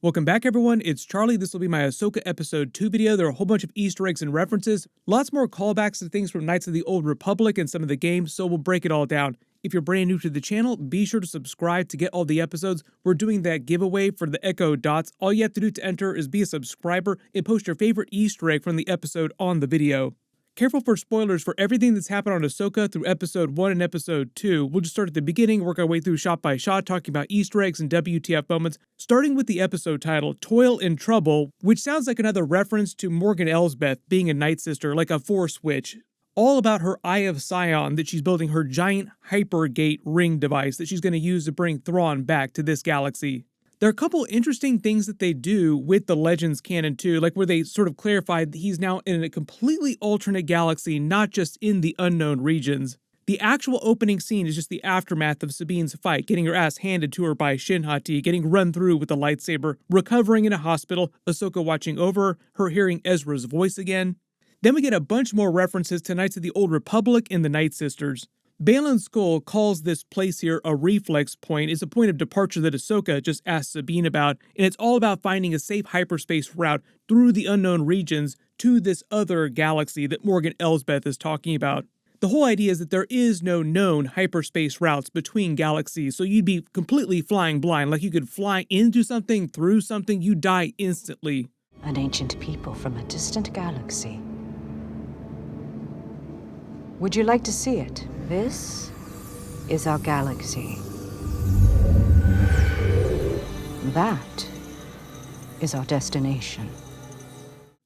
Welcome back everyone, it's Charlie. This will be my Ahsoka Episode 2 video. There are a whole bunch of Easter eggs and references, lots more callbacks to things from Knights of the Old Republic and some of the games, so we'll break it all down. If you're brand new to the channel, be sure to subscribe to get all the episodes. We're doing that giveaway for the Echo Dots. All you have to do to enter is be a subscriber and post your favorite Easter egg from the episode on the video. Careful for spoilers for everything that's happened on Ahsoka through Episode 1 and Episode 2. We'll just start at the beginning, work our way through shot by shot, talking about Easter eggs and WTF moments, starting with the episode title, Toil and Trouble, which sounds like another reference to Morgan Elsbeth being a Nightsister, like a Force witch. All about her Eye of Scion, that she's building her giant hypergate ring device that she's going to use to bring Thrawn back to this galaxy. There are a couple interesting things that they do with the Legends canon too, like where they sort of clarified that he's now in a completely alternate galaxy, not just in the unknown regions. The actual opening scene is just the aftermath of Sabine's fight, getting her ass handed to her by Shin Hati, getting run through with a lightsaber, recovering in a hospital, Ahsoka watching over her, hearing Ezra's voice again. Then we get a bunch more references to Knights of the Old Republic and the Nightsisters. Baylan Skol calls this place here a reflex point. It's a point of departure that Ahsoka just asked Sabine about, and it's all about finding a safe hyperspace route through the unknown regions to this other galaxy that Morgan Elsbeth is talking about. The whole idea is that there is no known hyperspace routes between galaxies, so you'd be completely flying blind, like you could fly into something, through something, you die instantly. An ancient people from a distant galaxy. Would you like to see it? This is our galaxy. That is our destination.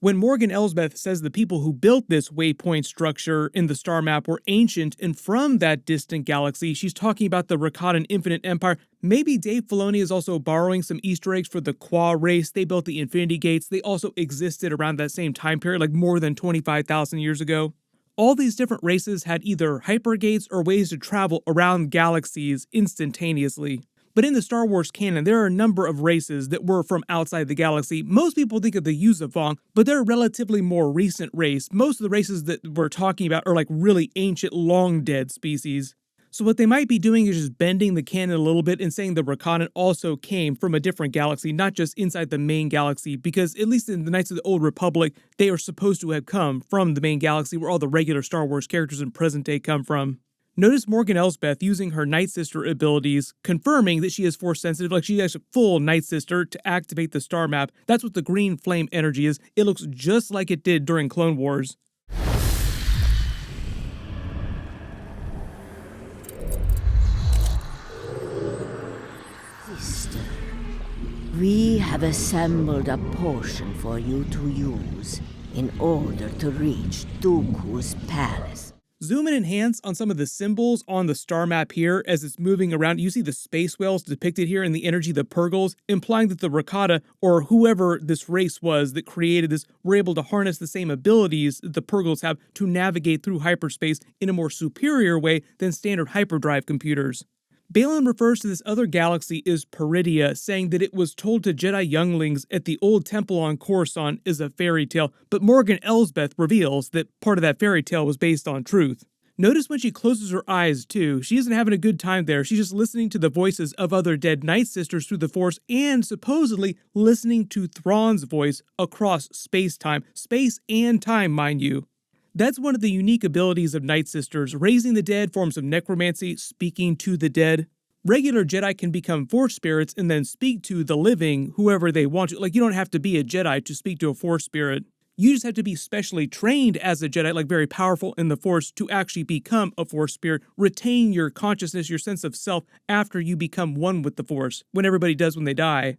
When Morgan Elsbeth says the people who built this waypoint structure in the star map were ancient and from that distant galaxy, she's talking about the Rakatan Infinite Empire. Maybe Dave Filoni is also borrowing some Easter eggs for the Qua race. They built the Infinity Gates. They also existed around that same time period, like more than 25,000 years ago. All these different races had either hypergates or ways to travel around galaxies instantaneously. But in the Star Wars canon, there are a number of races that were from outside the galaxy. Most people think of the Yuzafong, but they're a relatively more recent race. Most of the races that we're talking about are like really ancient, long-dead species. So what they might be doing is just bending the canon a little bit and saying the Rakatan also came from a different galaxy, not just inside the main galaxy, because at least in the Knights of the Old Republic, they are supposed to have come from the main galaxy where all the regular Star Wars characters in present day come from. Notice Morgan Elsbeth using her Nightsister abilities, confirming that she is Force sensitive, like she has a full Nightsister to activate the star map. That's what the green flame energy is. It looks just like it did during Clone Wars. We have assembled a potion for you to use in order to reach Dooku's palace. Zoom in and enhance on some of the symbols on the star map here as it's moving around. You see the space whales depicted here and the energy, the Purgles, implying that the Rakata, or whoever this race was that created this, were able to harness the same abilities that the Purgles have to navigate through hyperspace in a more superior way than standard hyperdrive computers. Baylan refers to this other galaxy as Peridia, saying that it was told to Jedi younglings at the old temple on Coruscant is a fairy tale, but Morgan Elsbeth reveals that part of that fairy tale was based on truth. Notice when she closes her eyes too, she isn't having a good time there, she's just listening to the voices of other dead Nightsisters through the Force and supposedly listening to Thrawn's voice across space-time, space and time, mind you. That's one of the unique abilities of Nightsisters, raising the dead, forms of necromancy, speaking to the dead. Regular Jedi can become Force spirits and then speak to the living, whoever they want to. Like, you don't have to be a Jedi to speak to a Force spirit. You just have to be specially trained as a Jedi, like very powerful in the Force, to actually become a Force spirit, retain your consciousness, your sense of self after you become one with the Force, when everybody does when they die.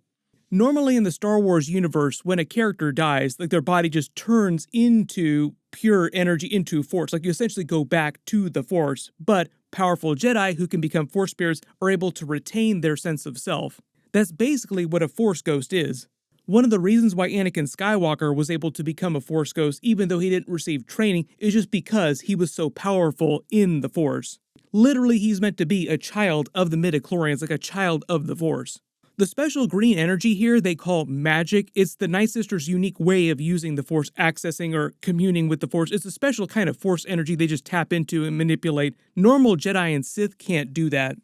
Normally in the Star Wars universe, when a character dies, like their body just turns into pure energy, into Force. Like you essentially go back to the Force. But powerful Jedi who can become Force spirits are able to retain their sense of self. That's basically what a Force ghost is. One of the reasons why Anakin Skywalker was able to become a Force ghost, even though he didn't receive training, is just because he was so powerful in the Force. Literally, he's meant to be a child of the midichlorians, like a child of the Force. The special green energy here they call magic. It's the Nightsisters' unique way of using the Force, accessing or communing with the Force. It's a special kind of Force energy they just tap into and manipulate. Normal Jedi and Sith can't do that.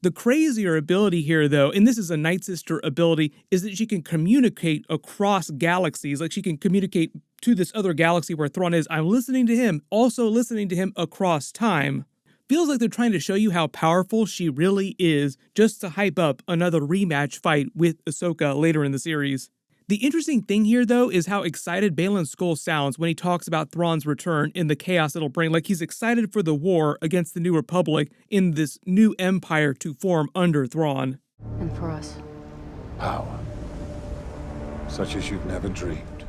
The crazier ability here, though, and this is a Nightsister ability, is that she can communicate across galaxies. Like, she can communicate to this other galaxy where Thrawn is. I'm listening to him, also listening to him across time. Feels like they're trying to show you how powerful she really is, just to hype up another rematch fight with Ahsoka later in the series. The interesting thing here, though, is how excited Baylan Skol sounds when he talks about Thrawn's return and the chaos it'll bring. Like, he's excited for the war against the New Republic in this new empire to form under Thrawn. And for us? Power. Such as you've never dreamed.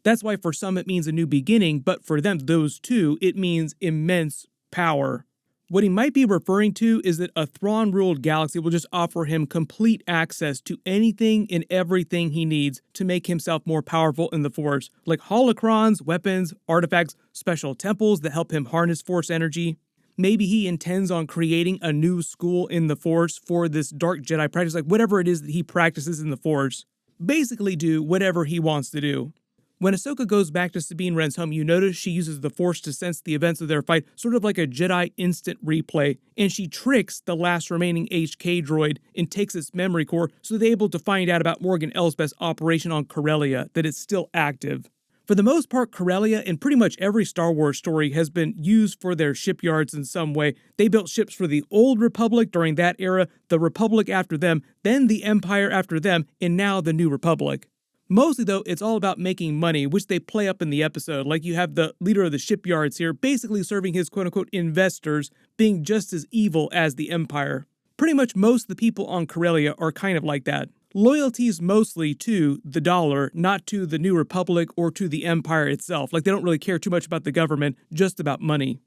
That's why for some it means a new beginning, but for them, those two, it means immense power. What he might be referring to is that a Thrawn-ruled galaxy will just offer him complete access to anything and everything he needs to make himself more powerful in the Force, like holocrons, weapons, artifacts, special temples that help him harness Force energy. Maybe he intends on creating a new school in the Force for this dark Jedi practice, like whatever it is that he practices in the Force. Basically do whatever he wants to do. When Ahsoka goes back to Sabine Wren's home, you notice she uses the Force to sense the events of their fight, sort of like a Jedi instant replay, and she tricks the last remaining HK droid and takes its memory core so they're able to find out about Morgan Elsbeth's operation on Corellia, that it's still active. For the most part, Corellia in pretty much every Star Wars story has been used for their shipyards in some way. They built ships for the Old Republic during that era, the Republic after them, then the Empire after them, and now the New Republic. Mostly, though, it's all about making money, which they play up in the episode. Like, you have the leader of the shipyards here basically serving his quote-unquote investors, being just as evil as the Empire. Pretty much most of the people on Corellia are kind of like that. Loyalties mostly to the dollar, not to the New Republic or to the Empire itself. Like, they don't really care too much about the government, just about money.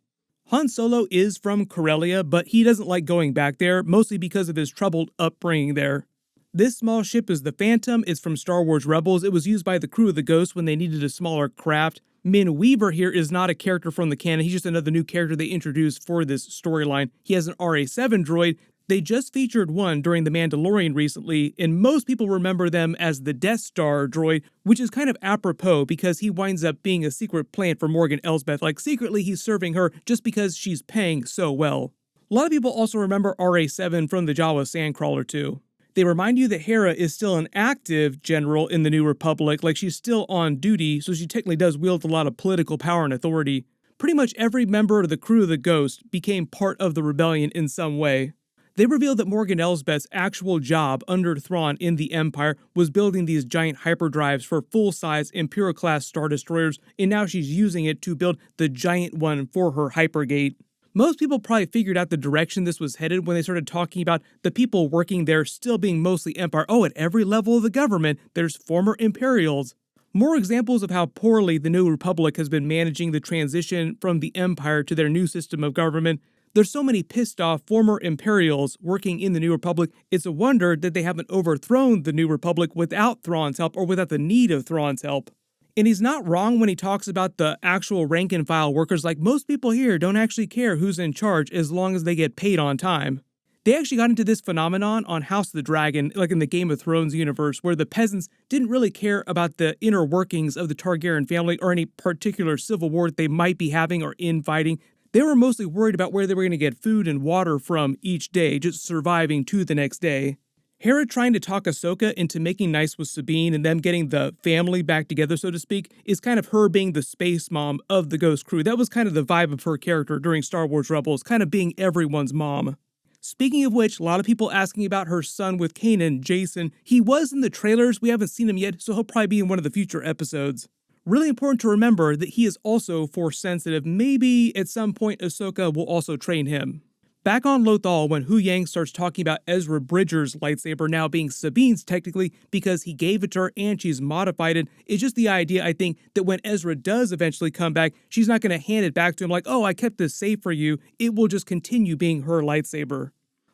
Han Solo is from Corellia, but he doesn't like going back there, mostly because of his troubled upbringing there. This small ship is the Phantom. It's from Star Wars Rebels. It was used by the crew of the Ghost when they needed a smaller craft. Min Weaver here is not a character from the canon. He's just another new character they introduced for this storyline. He has an RA-7 droid. They just featured one during The Mandalorian recently, and most people remember them as the Death Star droid, which is kind of apropos because he winds up being a secret plant for Morgan Elsbeth. Like, secretly he's serving her just because she's paying so well. A lot of people also remember RA-7 from the Jawa Sandcrawler too. They remind you that Hera is still an active general in the New Republic, like she's still on duty, so she technically does wield a lot of political power and authority. Pretty much every member of the crew of the Ghost became part of the rebellion in some way. They revealed that Morgan Elsbeth's actual job under Thrawn in the Empire was building these giant hyperdrives for full-size Imperial-class Star Destroyers, and now she's using it to build the giant one for her Hypergate. Most people probably figured out the direction this was headed when they started talking about the people working there still being mostly Empire. Oh, at every level of the government, there's former Imperials. More examples of how poorly the New Republic has been managing the transition from the Empire to their new system of government. There's so many pissed off former Imperials working in the New Republic, it's a wonder that they haven't overthrown the New Republic without Thrawn's help or without the need of Thrawn's help. And he's not wrong when he talks about the actual rank-and-file workers. Like, most people here don't actually care who's in charge as long as they get paid on time. They actually got into this phenomenon on House of the Dragon, like in the Game of Thrones universe, where the peasants didn't really care about the inner workings of the Targaryen family or any particular civil war that they might be having or infighting. They were mostly worried about where they were going to get food and water from each day, just surviving to the next day. Hera trying to talk Ahsoka into making nice with Sabine and them getting the family back together, so to speak, is kind of her being the space mom of the Ghost crew. That was kind of the vibe of her character during Star Wars Rebels, kind of being everyone's mom. Speaking of which, a lot of people asking about her son with Kanan, Jason. He was in the trailers, we haven't seen him yet, so he'll probably be in one of the future episodes. Really important to remember that he is also Force sensitive. Maybe at some point Ahsoka will also train him. Back on Lothal, when Hu Yang starts talking about Ezra Bridger's lightsaber now being Sabine's technically because he gave it to her and she's modified it, it's just the idea, I think, that when Ezra does eventually come back, she's not going to hand it back to him like, oh, I kept this safe for you. It will just continue being her lightsaber.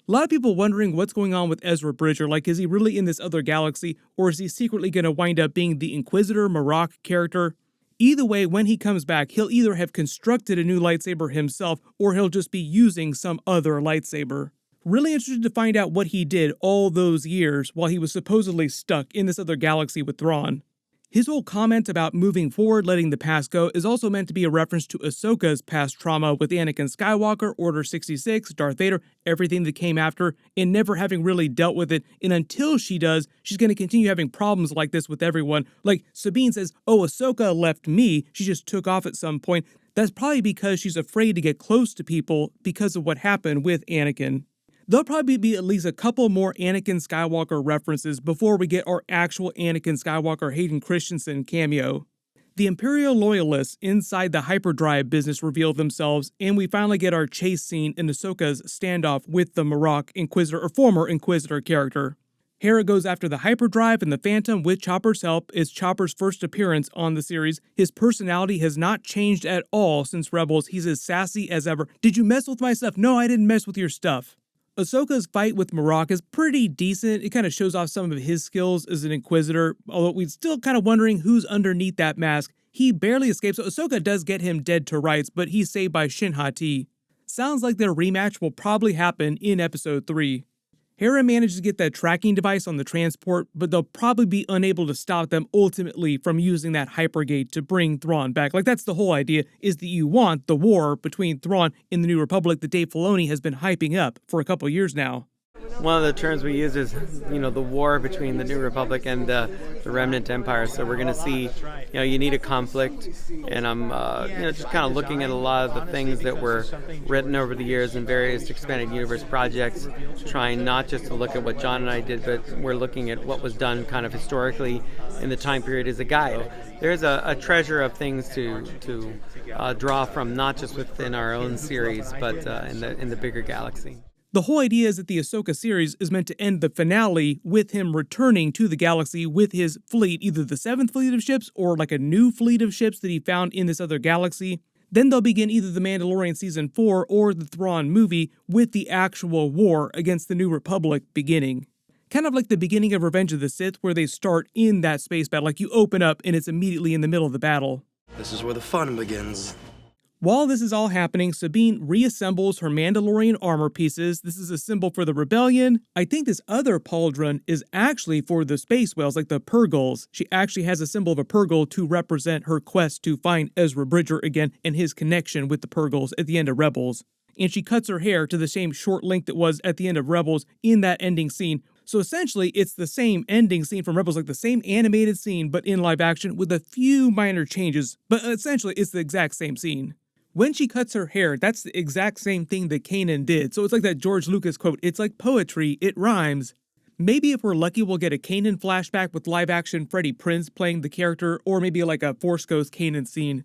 A lot of people wondering what's going on with Ezra Bridger. Like, is he really in this other galaxy, or is he secretly going to wind up being the Inquisitor Marok character? Either way, when he comes back, he'll either have constructed a new lightsaber himself, or he'll just be using some other lightsaber. Really interested to find out what he did all those years while he was supposedly stuck in this other galaxy with Thrawn. His whole comment about moving forward, letting the past go, is also meant to be a reference to Ahsoka's past trauma with Anakin Skywalker, Order 66, Darth Vader, everything that came after, and never having really dealt with it. And until she does, she's going to continue having problems like this with everyone. Like Sabine says, oh, Ahsoka left me, she just took off at some point. That's probably because she's afraid to get close to people because of what happened with Anakin. There'll probably be at least a couple more Anakin Skywalker references before we get our actual Anakin Skywalker Hayden Christensen cameo. The Imperial loyalists inside the hyperdrive business reveal themselves, and we finally get our chase scene in Ahsoka's standoff with the Marok Inquisitor, or former Inquisitor character. Hera goes after the hyperdrive and the Phantom with Chopper's help. It's Chopper's first appearance on the series. His personality has not changed at all since Rebels. He's as sassy as ever. Did you mess with my stuff? No, I didn't mess with your stuff. Ahsoka's fight with Marok is pretty decent. It kind of shows off some of his skills as an Inquisitor, although we're still kind of wondering who's underneath that mask. He barely escapes, so Ahsoka does get him dead to rights, but he's saved by Shin Hati. Sounds like their rematch will probably happen in Episode 3. Hera manages to get that tracking device on the transport, but they'll probably be unable to stop them ultimately from using that hypergate to bring Thrawn back. Like, that's the whole idea, is that you want the war between Thrawn and the New Republic that Dave Filoni has been hyping up for a couple years now. One of the terms we use is, the war between the New Republic and the Remnant Empire. So we're going to see, you need a conflict. And I'm, just kind of looking at a lot of the things that were written over the years in various expanded universe projects, trying not just to look at what John and I did, but we're looking at what was done kind of historically in the time period as a guide. There's a treasure of things to draw from, not just within our own series, but in the bigger galaxy. The whole idea is that the Ahsoka series is meant to end the finale with him returning to the galaxy with his fleet, either the 7th fleet of ships or like a new fleet of ships that he found in this other galaxy. Then they'll begin either The Mandalorian Season 4 or the Thrawn movie with the actual war against the New Republic beginning. Kind of like the beginning of Revenge of the Sith, where they start in that space battle, like you open up and it's immediately in the middle of the battle. This is where the fun begins. While this is all happening, Sabine reassembles her Mandalorian armor pieces. This is a symbol for the rebellion. I think this other pauldron is actually for the space whales, like the Purgles. She actually has a symbol of a Purgle to represent her quest to find Ezra Bridger again and his connection with the Purgles at the end of Rebels. And she cuts her hair to the same short length that was at the end of Rebels in that ending scene. So essentially, it's the same ending scene from Rebels, like the same animated scene, but in live action with a few minor changes. But essentially, it's the exact same scene. When she cuts her hair, that's the exact same thing that Kanan did. So it's like that George Lucas quote, it's like poetry, it rhymes. Maybe if we're lucky, we'll get a Kanan flashback with live-action Freddie Prinze playing the character, or maybe like a Force Ghost Kanan scene.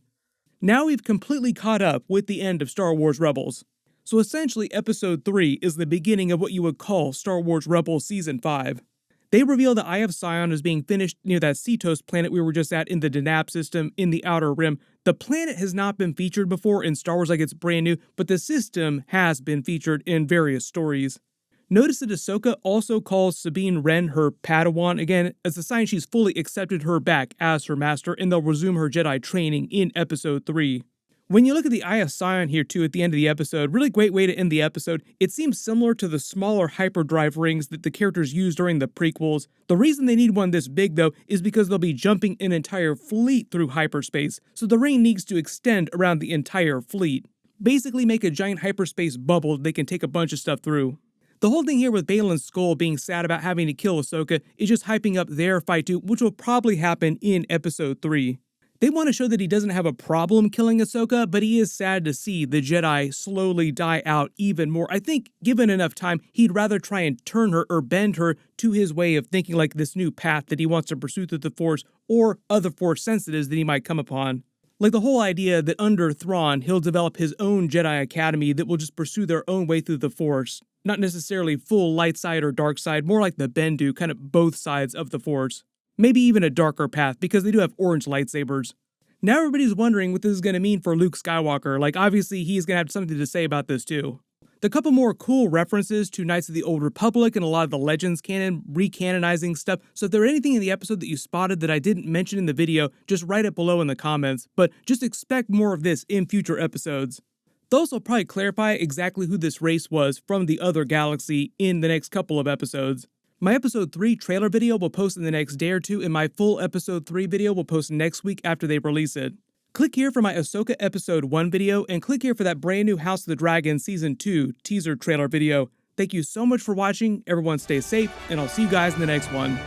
Now we've completely caught up with the end of Star Wars Rebels. So essentially, Episode 3 is the beginning of what you would call Star Wars Rebels Season 5. They reveal the Eye of Scion is being finished near that Cetos planet we were just at in the Denab system in the Outer Rim. The planet has not been featured before in Star Wars, like it's brand new, but the system has been featured in various stories. Notice that Ahsoka also calls Sabine Wren her Padawan again as a sign she's fully accepted her back as her master, and they'll resume her Jedi training in Episode 3. When you look at the Eye of Scion here too at the end of the episode, really great way to end the episode. It seems similar to the smaller hyperdrive rings that the characters used during the prequels. The reason they need one this big though is because they'll be jumping an entire fleet through hyperspace, so the ring needs to extend around the entire fleet. Basically make a giant hyperspace bubble they can take a bunch of stuff through. The whole thing here with Baylan Skol being sad about having to kill Ahsoka is just hyping up their fight too, which will probably happen in Episode 3. They want to show that he doesn't have a problem killing Ahsoka, but he is sad to see the Jedi slowly die out even more. I think, given enough time, he'd rather try and turn her or bend her to his way of thinking, like this new path that he wants to pursue through the Force, or other Force sensitives that he might come upon. Like the whole idea that under Thrawn, he'll develop his own Jedi Academy that will just pursue their own way through the Force. Not necessarily full light side or dark side, more like the Bendu, kind of both sides of the Force. Maybe even a darker path, because they do have orange lightsabers. Now everybody's wondering what this is going to mean for Luke Skywalker. Like, obviously, he's going to have something to say about this, too. The couple more cool references to Knights of the Old Republic and a lot of the Legends canon, recanonizing stuff. So if there anything in the episode that you spotted that I didn't mention in the video, just write it below in the comments. But just expect more of this in future episodes. They'll also probably clarify exactly who this race was from the other galaxy in the next couple of episodes. My episode 3 trailer video will post in the next day or two, and my full episode 3 video will post next week after they release it. Click here for my Ahsoka Episode 1 video, and click here for that brand new House of the Dragon Season 2 teaser trailer video. Thank you so much for watching, everyone stay safe, and I'll see you guys in the next one.